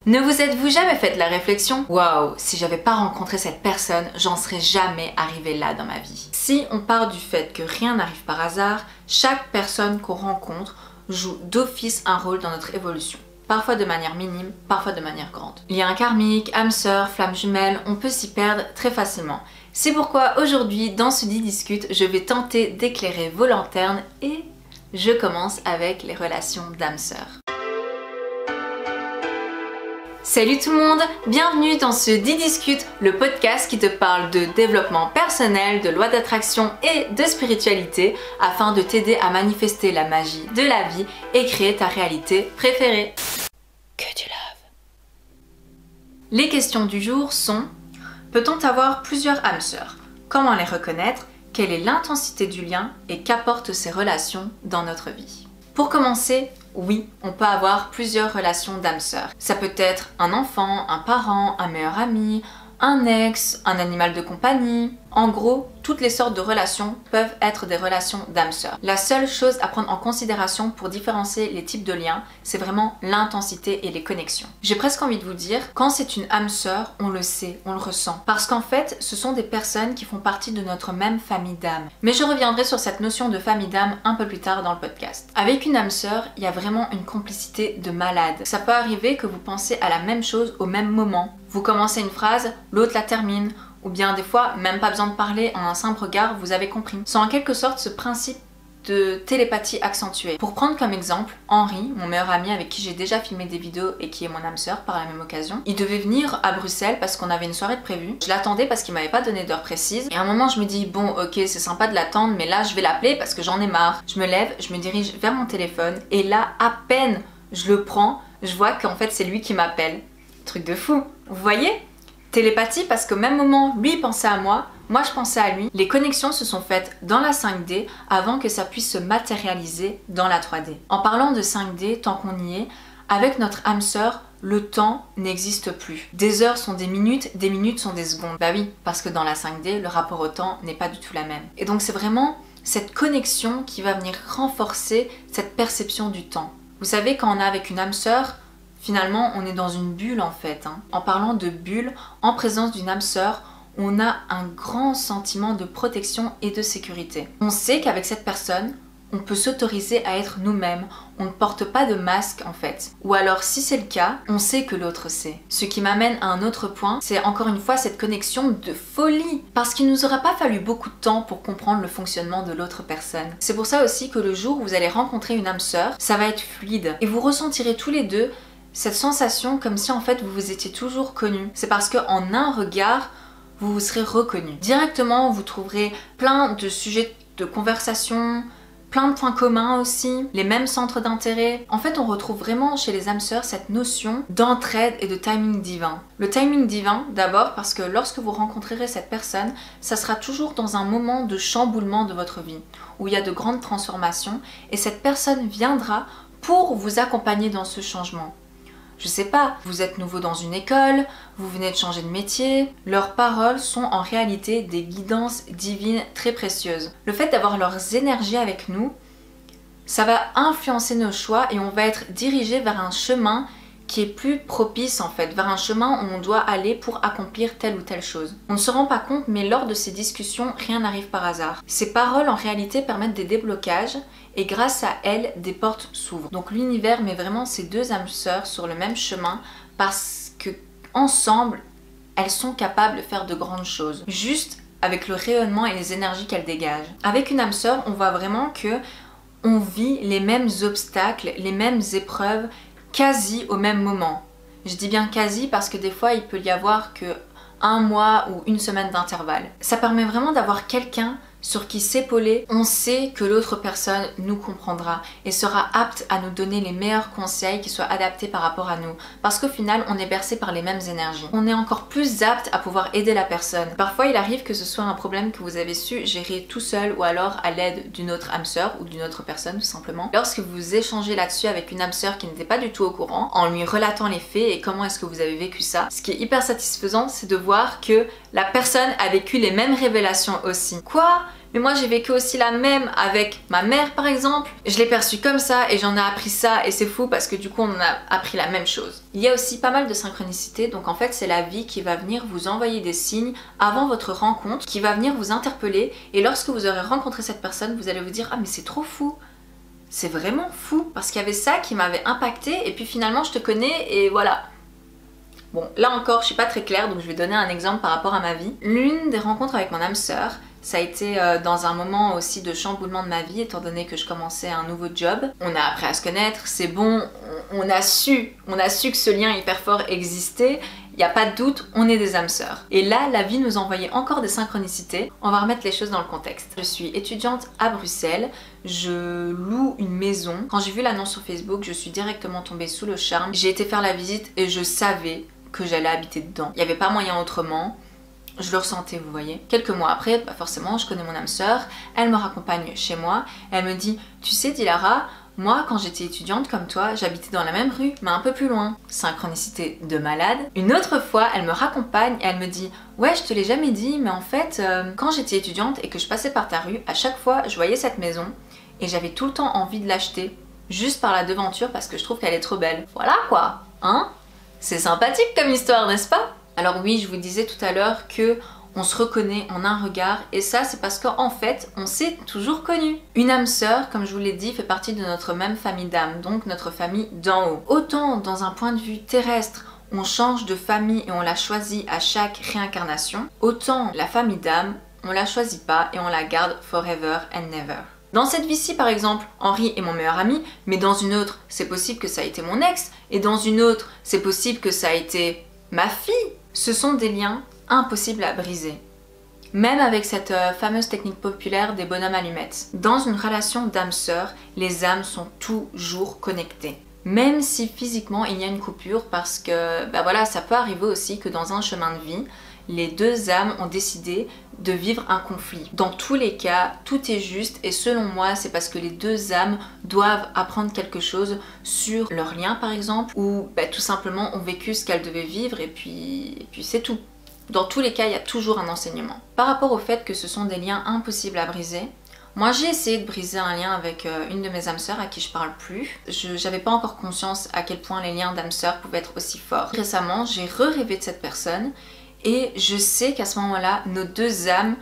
Ne vous êtes-vous jamais fait la réflexion? Waouh, si j'avais pas rencontré cette personne, j'en serais jamais arrivé là dans ma vie. Si on part du fait que rien n'arrive par hasard, chaque personne qu'on rencontre joue d'office un rôle dans notre évolution. Parfois de manière minime, parfois de manière grande. Lien karmique, âme sœur, flamme jumelle, on peut s'y perdre très facilement. C'est pourquoi aujourd'hui, dans ce Didiscute, je vais tenter d'éclairer vos lanternes et je commence avec les relations d'âme sœur. Salut tout le monde, bienvenue dans ce Didiscute, le podcast qui te parle de développement personnel, de loi d'attraction et de spiritualité afin de t'aider à manifester la magie de la vie et créer ta réalité préférée. Que du love. Les questions du jour sont: peut-on avoir plusieurs âmes sœurs? Comment les reconnaître? Quelle est l'intensité du lien et qu'apportent ces relations dans notre vie? Pour commencer, oui, on peut avoir plusieurs relations d'âme sœur. Ça peut être un enfant, un parent, un meilleur ami, un ex, un animal de compagnie. En gros, toutes les sortes de relations peuvent être des relations d'âme sœur. La seule chose à prendre en considération pour différencier les types de liens, c'est vraiment l'intensité et les connexions. J'ai presque envie de vous dire, quand c'est une âme sœur, on le sait, on le ressent. Parce qu'en fait, ce sont des personnes qui font partie de notre même famille d'âme. Mais je reviendrai sur cette notion de famille d'âme un peu plus tard dans le podcast. Avec une âme sœur, il y a vraiment une complicité de malade. Ça peut arriver que vous pensez à la même chose au même moment. Vous commencez une phrase, l'autre la termine, ou bien des fois, même pas besoin de parler, en un simple regard, vous avez compris. C'est en quelque sorte ce principe de télépathie accentuée. Pour prendre comme exemple, Henri, mon meilleur ami avec qui j'ai déjà filmé des vidéos et qui est mon âme sœur par la même occasion, il devait venir à Bruxelles parce qu'on avait une soirée de prévue. Je l'attendais parce qu'il m'avait pas donné d'heure précise. Et à un moment, je me dis, bon, ok, c'est sympa de l'attendre, mais là, je vais l'appeler parce que j'en ai marre. Je me lève, je me dirige vers mon téléphone et là, à peine je le prends, je vois qu'en fait, c'est lui qui m'appelle. Truc de fou. Vous voyez? Télépathie parce qu'au même moment, lui il pensait à moi je pensais à lui. Les connexions se sont faites dans la 5D avant que ça puisse se matérialiser dans la 3D. En parlant de 5D, tant qu'on y est, avec notre âme sœur, le temps n'existe plus. Des heures sont des minutes sont des secondes. Bah oui, parce que dans la 5D, le rapport au temps n'est pas du tout la même. Et donc c'est vraiment cette connexion qui va venir renforcer cette perception du temps. Vous savez, quand on est avec une âme sœur, finalement, on est dans une bulle en fait. En parlant de bulle, en présence d'une âme sœur, on a un grand sentiment de protection et de sécurité. On sait qu'avec cette personne, on peut s'autoriser à être nous-mêmes. On ne porte pas de masque en fait. Ou alors, si c'est le cas, on sait que l'autre sait. Ce qui m'amène à un autre point, c'est encore une fois cette connexion de folie. Parce qu'il nous aura pas fallu beaucoup de temps pour comprendre le fonctionnement de l'autre personne. C'est pour ça aussi que le jour où vous allez rencontrer une âme sœur, ça va être fluide. Et vous ressentirez tous les deux cette sensation comme si en fait vous vous étiez toujours connus. C'est parce qu'en un regard, vous vous serez reconnus. Directement, vous trouverez plein de sujets de conversation, plein de points communs aussi, les mêmes centres d'intérêt. En fait, on retrouve vraiment chez les âmes sœurs cette notion d'entraide et de timing divin. Le timing divin, d'abord parce que lorsque vous rencontrerez cette personne, ça sera toujours dans un moment de chamboulement de votre vie, où il y a de grandes transformations, et cette personne viendra pour vous accompagner dans ce changement. Je sais pas, vous êtes nouveau dans une école, vous venez de changer de métier, leurs paroles sont en réalité des guidances divines très précieuses. Le fait d'avoir leurs énergies avec nous, ça va influencer nos choix et on va être dirigé vers un chemin qui est plus propice en fait, vers un chemin où on doit aller pour accomplir telle ou telle chose. On ne se rend pas compte, mais lors de ces discussions, rien n'arrive par hasard. Ces paroles en réalité permettent des déblocages et grâce à elles, des portes s'ouvrent. Donc l'univers met vraiment ces deux âmes sœurs sur le même chemin parce que ensemble, elles sont capables de faire de grandes choses. Juste avec le rayonnement et les énergies qu'elles dégagent. Avec une âme sœur, on voit vraiment que on vit les mêmes obstacles, les mêmes épreuves, quasi au même moment. Je dis bien quasi parce que des fois il peut y avoir que un mois ou une semaine d'intervalle. Ça permet vraiment d'avoir quelqu'un sur qui s'épauler. On sait que l'autre personne nous comprendra et sera apte à nous donner les meilleurs conseils qui soient adaptés par rapport à nous. Parce qu'au final, on est bercé par les mêmes énergies. On est encore plus apte à pouvoir aider la personne. Parfois, il arrive que ce soit un problème que vous avez su gérer tout seul ou alors à l'aide d'une autre âme sœur ou d'une autre personne tout simplement. Lorsque vous échangez là-dessus avec une âme sœur qui n'était pas du tout au courant, en lui relatant les faits et comment est-ce que vous avez vécu ça, ce qui est hyper satisfaisant, c'est de voir que la personne a vécu les mêmes révélations aussi. Quoi ? Mais moi j'ai vécu aussi la même avec ma mère par exemple. Je l'ai perçue comme ça et j'en ai appris ça et c'est fou parce que du coup on a appris la même chose. Il y a aussi pas mal de synchronicité, donc en fait c'est la vie qui va venir vous envoyer des signes avant votre rencontre, qui va venir vous interpeller et lorsque vous aurez rencontré cette personne, vous allez vous dire « Ah mais c'est trop fou !» C'est vraiment fou parce qu'il y avait ça qui m'avait impacté et puis finalement je te connais et voilà. Bon, là encore je suis pas très claire donc je vais donner un exemple par rapport à ma vie. L'une des rencontres avec mon âme sœur, ça a été dans un moment aussi de chamboulement de ma vie étant donné que je commençais un nouveau job. On a appris à se connaître, c'est bon, on a su que ce lien hyper fort existait. Il n'y a pas de doute, on est des âmes sœurs. Et là, la vie nous envoyait encore des synchronicités. On va remettre les choses dans le contexte. Je suis étudiante à Bruxelles, je loue une maison. Quand j'ai vu l'annonce sur Facebook, je suis directement tombée sous le charme. J'ai été faire la visite et je savais que j'allais habiter dedans. Il n'y avait pas moyen autrement. Je le ressentais, vous voyez. Quelques mois après, bah forcément, je connais mon âme sœur. Elle me raccompagne chez moi. Elle me dit, tu sais Dilara, moi, quand j'étais étudiante comme toi, j'habitais dans la même rue, mais un peu plus loin. Synchronicité de malade. Une autre fois, elle me raccompagne et elle me dit « Ouais, je te l'ai jamais dit, mais en fait, quand j'étais étudiante et que je passais par ta rue, à chaque fois, je voyais cette maison et j'avais tout le temps envie de l'acheter, juste par la devanture parce que je trouve qu'elle est trop belle. » Voilà quoi, hein? C'est sympathique comme histoire, n'est-ce pas? Alors oui, je vous disais tout à l'heure que on se reconnaît en un regard et ça c'est parce qu'en fait on s'est toujours connus. Une âme sœur, comme je vous l'ai dit, fait partie de notre même famille d'âmes, donc notre famille d'en haut. Autant dans un point de vue terrestre, on change de famille et on la choisit à chaque réincarnation, autant la famille d'âmes, on la choisit pas et on la garde forever and never. Dans cette vie-ci par exemple, Henri est mon meilleur ami, mais dans une autre, c'est possible que ça a été mon ex, et dans une autre, c'est possible que ça a été ma fille. Ce sont des liens impossible à briser. Même avec cette fameuse technique populaire des bonhommes allumettes. Dans une relation d'âme-sœur, les âmes sont toujours connectées. Même si physiquement il y a une coupure parce que bah voilà, ça peut arriver aussi que dans un chemin de vie, les deux âmes ont décidé de vivre un conflit. Dans tous les cas, tout est juste et selon moi, c'est parce que les deux âmes doivent apprendre quelque chose sur leur lien par exemple ou bah, tout simplement ont vécu ce qu'elles devaient vivre et puis c'est tout. Dans tous les cas, il y a toujours un enseignement. Par rapport au fait que ce sont des liens impossibles à briser, moi j'ai essayé de briser un lien avec une de mes âmes sœurs à qui je parle plus. J'avais pas encore conscience à quel point les liens d'âmes sœurs pouvaient être aussi forts. Récemment, j'ai rêvé de cette personne et je sais qu'à ce moment-là, nos deux âmes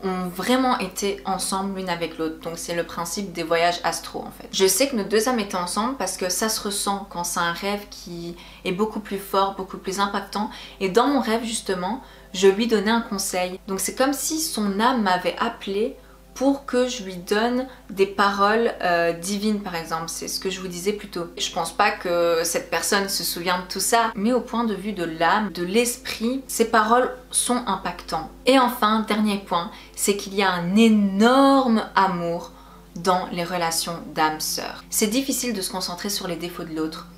ont vraiment été ensemble l'une avec l'autre. Donc c'est le principe des voyages astro en fait. Je sais que nos deux âmes étaient ensemble parce que ça se ressent quand c'est un rêve qui est beaucoup plus fort, beaucoup plus impactant. Et dans mon rêve justement, je lui donnais un conseil. Donc c'est comme si son âme m'avait appelé pour que je lui donne des paroles divines par exemple, c'est ce que je vous disais plus tôt. Je pense pas que cette personne se souvient de tout ça, mais au point de vue de l'âme, de l'esprit, ces paroles sont impactantes. Et enfin, dernier point, c'est qu'il y a un énorme amour dans les relations d'âme-sœur. C'est difficile de se concentrer sur les défauts de l'autre.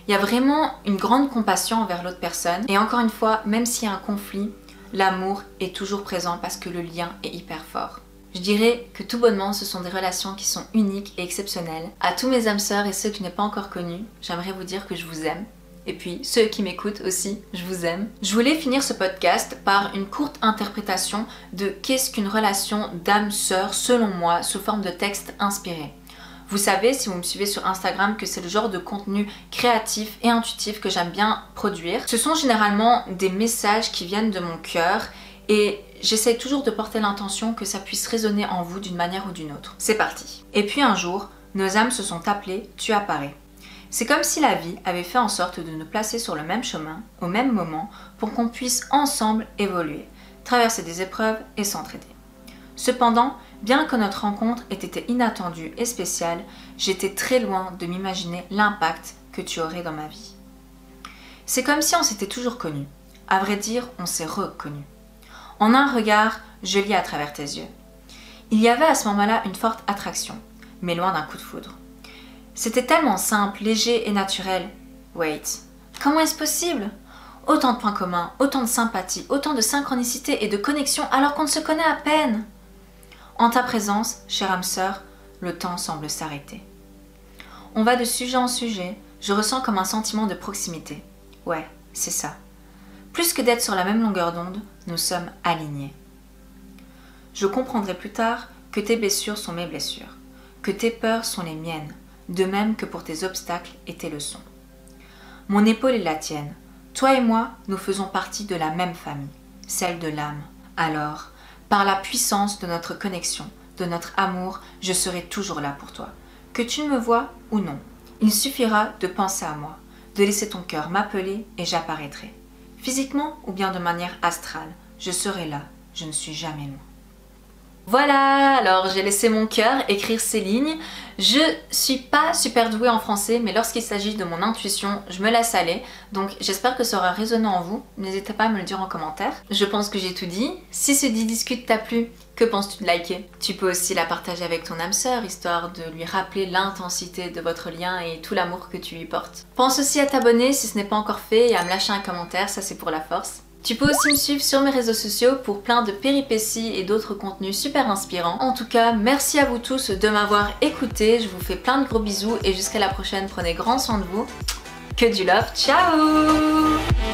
Il y a vraiment une grande compassion envers l'autre personne, et encore une fois, même s'il y a un conflit, l'amour est toujours présent parce que le lien est hyper fort. Je dirais que tout bonnement, ce sont des relations qui sont uniques et exceptionnelles. À tous mes âmes sœurs et ceux que je n'ai pas encore connus, j'aimerais vous dire que je vous aime. Et puis ceux qui m'écoutent aussi, je vous aime. Je voulais finir ce podcast par une courte interprétation de qu'est-ce qu'une relation d'âme-sœur selon moi sous forme de texte inspiré. Vous savez, si vous me suivez sur Instagram, que c'est le genre de contenu créatif et intuitif que j'aime bien produire. Ce sont généralement des messages qui viennent de mon cœur et j'essaie toujours de porter l'intention que ça puisse résonner en vous d'une manière ou d'une autre. C'est parti. Et puis un jour, nos âmes se sont appelées « Tu apparais ». C'est comme si la vie avait fait en sorte de nous placer sur le même chemin, au même moment, pour qu'on puisse ensemble évoluer, traverser des épreuves et s'entraider. Cependant, bien que notre rencontre ait été inattendue et spéciale, j'étais très loin de m'imaginer l'impact que tu aurais dans ma vie. C'est comme si on s'était toujours connus. À vrai dire, on s'est reconnus. En un regard, je lis à travers tes yeux. Il y avait à ce moment-là une forte attraction, mais loin d'un coup de foudre. C'était tellement simple, léger et naturel. Wait, comment est-ce possible? Autant de points communs, autant de sympathie, autant de synchronicité et de connexion alors qu'on ne se connaît à peine. En ta présence, chère âme sœur, le temps semble s'arrêter. On va de sujet en sujet, je ressens comme un sentiment de proximité. Ouais, c'est ça. Plus que d'être sur la même longueur d'onde, nous sommes alignés. Je comprendrai plus tard que tes blessures sont mes blessures, que tes peurs sont les miennes, de même que pour tes obstacles et tes leçons. Mon épaule est la tienne. Toi et moi, nous faisons partie de la même famille, celle de l'âme. Alors, par la puissance de notre connexion, de notre amour, je serai toujours là pour toi. Que tu me vois ou non, il suffira de penser à moi, de laisser ton cœur m'appeler et j'apparaîtrai. Physiquement ou bien de manière astrale, je serai là, je ne suis jamais loin. Voilà, alors j'ai laissé mon cœur écrire ces lignes. Je suis pas super douée en français, mais lorsqu'il s'agit de mon intuition, je me laisse aller. Donc j'espère que ça aura résonné en vous. N'hésitez pas à me le dire en commentaire. Je pense que j'ai tout dit. Si ce Didiscute t'a plu, que penses-tu de liker? Tu peux aussi la partager avec ton âme sœur, histoire de lui rappeler l'intensité de votre lien et tout l'amour que tu lui portes. Pense aussi à t'abonner si ce n'est pas encore fait et à me lâcher un commentaire, ça c'est pour la force. Tu peux aussi me suivre sur mes réseaux sociaux pour plein de péripéties et d'autres contenus super inspirants. En tout cas, merci à vous tous de m'avoir écouté. Je vous fais plein de gros bisous et jusqu'à la prochaine, prenez grand soin de vous. Que du love, ciao!